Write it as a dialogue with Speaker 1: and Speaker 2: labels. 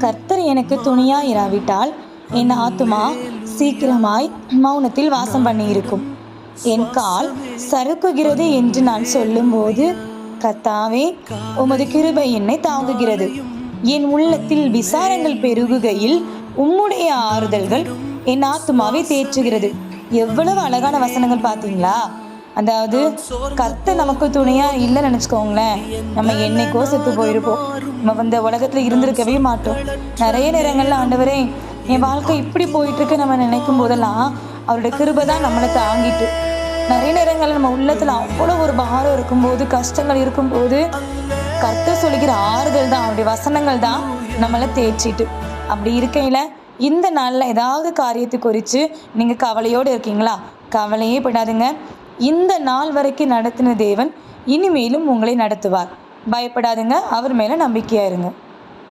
Speaker 1: கர்த்தர் எனக்கு துணையாயிராவிட்டால் என் ஆத்துமா சீக்கிரமாய் மௌனத்தில் வாசம் பண்ணியிருக்கும். என் கால் சறுக்குகிறது என்று நான் சொல்லும்போது, கர்த்தாவே, உமது கிருபை என்னை தாங்குகிறது. என் உள்ளத்தில் விசாரங்கள் பெருகுகையில் உம்முடைய ஆறுதல்கள் என் ஆத்துமாவை தேற்றுகிறது. எவ்வளவு அழகான வசனங்கள் பார்த்தீங்களா? அதாவது கர்த்தர் நமக்கு துணையா இல்லைன்னு நினச்சிக்கோங்களேன், நம்ம என்னைக்கோ செத்து போயிருப்போம். நம்ம இந்த உலகத்தில் இருந்திருக்கவே மாட்டோம். நிறைய நேரங்கள்ல ஆண்டவரே என் வாழ்க்கை இப்படி போயிட்டுருக்கு நம்ம நினைக்கும் போதெல்லாம் அவருடைய கிருபை தான் நம்மளை தாங்கிட்டு. நிறைய நேரங்களில் நம்ம உள்ளத்தில் அவ்வளோ ஒரு பாரம் இருக்கும்போது, கஷ்டங்கள் இருக்கும்போது கர்த்தர் சொல்லிக்கிற ஆறுதல் தான், அவருடைய வசனங்கள் தான் நம்மளை தேய்ச்சிட்டு. அப்படி இருக்கையில் இந்த நாளில் ஏதாவது காரியத்தை குறித்து நீங்கள் கவலையோடு இருக்கீங்களா? கவலையே படாதுங்க. இந்த நாள் வரைக்கும் நடத்தின தேவன் இனிமேலும் உங்களை நடத்துவார். பயப்படாதுங்க. அவர் மேலே நம்பிக்கையாக இருங்க.